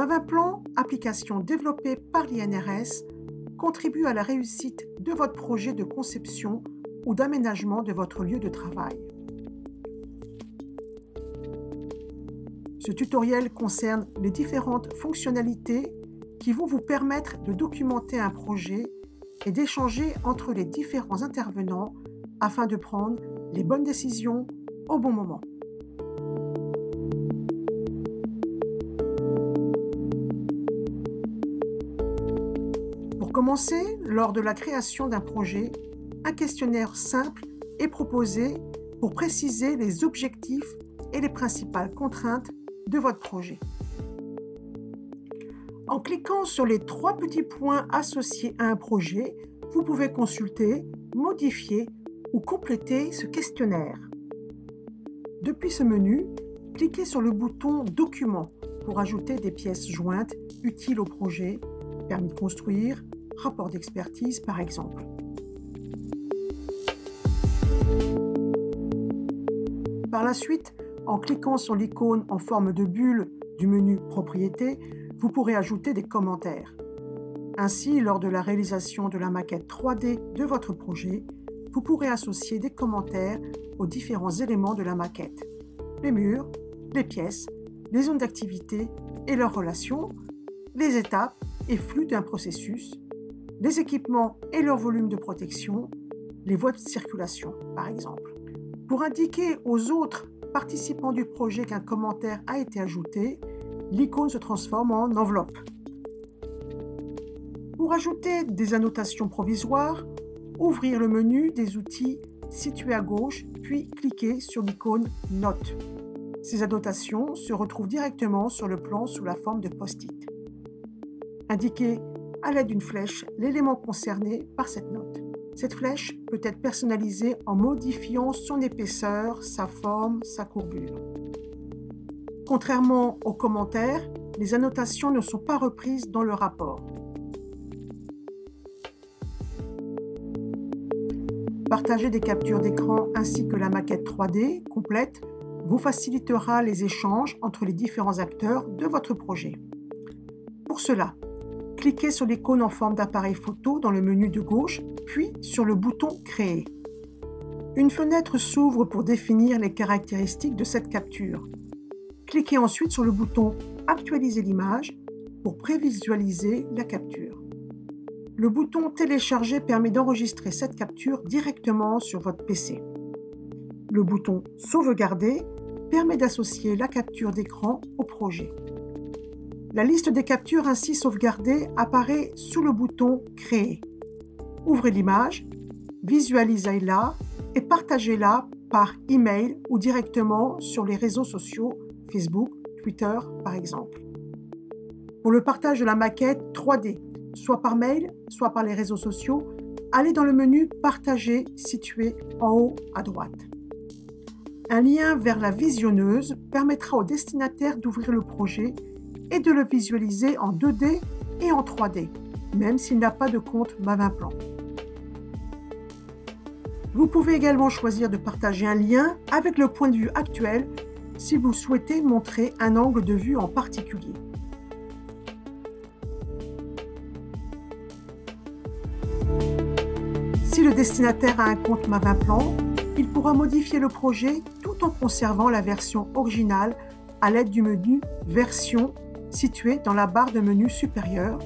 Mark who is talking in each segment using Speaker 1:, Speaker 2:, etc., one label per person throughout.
Speaker 1: Mavinplan, application développée par l'INRS, contribue à la réussite de votre projet de conception ou d'aménagement de votre lieu de travail. Ce tutoriel concerne les différentes fonctionnalités qui vont vous permettre de documenter un projet et d'échanger entre les différents intervenants afin de prendre les bonnes décisions au bon moment. Pour commencer, lors de la création d'un projet, un questionnaire simple est proposé pour préciser les objectifs et les principales contraintes de votre projet. En cliquant sur les 3 petits points associés à un projet, vous pouvez consulter, modifier ou compléter ce questionnaire. Depuis ce menu, cliquez sur le bouton « Documents » pour ajouter des pièces jointes utiles au projet, permis de construire, rapport d'expertise par exemple. Par la suite, en cliquant sur l'icône en forme de bulle du menu « Propriétés », vous pourrez ajouter des commentaires. Ainsi, lors de la réalisation de la maquette 3D de votre projet, vous pourrez associer des commentaires aux différents éléments de la maquette. Les murs, les pièces, les zones d'activité et leurs relations, les étapes et flux d'un processus, les équipements et leur volume de protection, les voies de circulation par exemple. Pour indiquer aux autres participants du projet qu'un commentaire a été ajouté, l'icône se transforme en enveloppe. Pour ajouter des annotations provisoires, ouvrir le menu des outils situé à gauche, puis cliquer sur l'icône Notes. Ces annotations se retrouvent directement sur le plan sous la forme de post-it. Indiquez à l'aide d'une flèche l'élément concerné par cette note. Cette flèche peut être personnalisée en modifiant son épaisseur, sa forme, sa courbure. Contrairement aux commentaires, les annotations ne sont pas reprises dans le rapport. Partager des captures d'écran ainsi que la maquette 3D complète vous facilitera les échanges entre les différents acteurs de votre projet. Pour cela, cliquez sur l'icône en forme d'appareil photo dans le menu de gauche, puis sur le bouton « Créer ». Une fenêtre s'ouvre pour définir les caractéristiques de cette capture. Cliquez ensuite sur le bouton « Actualiser l'image » pour prévisualiser la capture. Le bouton « Télécharger » permet d'enregistrer cette capture directement sur votre PC. Le bouton « Sauvegarder » permet d'associer la capture d'écran au projet. La liste des captures ainsi sauvegardées apparaît sous le bouton « Créer ». Ouvrez l'image, visualisez-la et partagez-la par email ou directement sur les réseaux sociaux Facebook, Twitter par exemple. Pour le partage de la maquette 3D, soit par mail, soit par les réseaux sociaux, allez dans le menu « Partager » situé en haut à droite. Un lien vers la visionneuse permettra au destinataire d'ouvrir le projet et de le visualiser en 2D et en 3D, même s'il n'a pas de compte Mavinplan. Vous pouvez également choisir de partager un lien avec le point de vue actuel si vous souhaitez montrer un angle de vue en particulier. Si le destinataire a un compte Mavinplan, il pourra modifier le projet tout en conservant la version originale à l'aide du menu « Version » situé dans la barre de menu supérieure,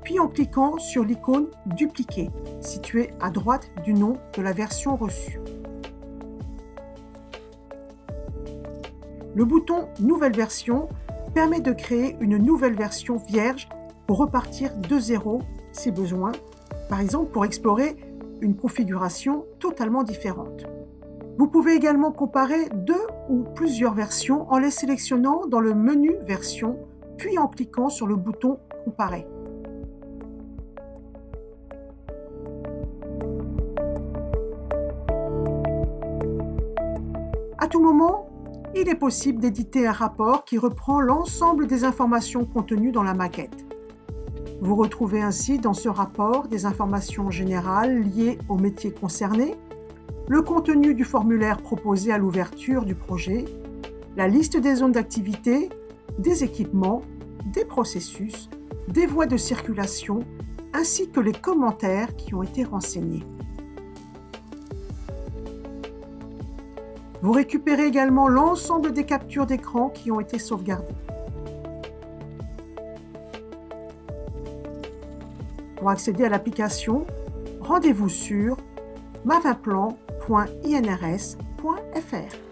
Speaker 1: puis en cliquant sur l'icône « Dupliquer » située à droite du nom de la version reçue. Le bouton « Nouvelle version » permet de créer une nouvelle version vierge pour repartir de zéro si besoin, par exemple pour explorer une configuration totalement différente. Vous pouvez également comparer 2 ou plusieurs versions en les sélectionnant dans le menu « Version » puis en cliquant sur le bouton « Comparer ». À tout moment, il est possible d'éditer un rapport qui reprend l'ensemble des informations contenues dans la maquette. Vous retrouvez ainsi dans ce rapport des informations générales liées au métier concerné, le contenu du formulaire proposé à l'ouverture du projet, la liste des zones d'activité, des équipements, des processus, des voies de circulation, ainsi que les commentaires qui ont été renseignés. Vous récupérez également l'ensemble des captures d'écran qui ont été sauvegardées. Pour accéder à l'application, rendez-vous sur mavinplan.inrs.fr.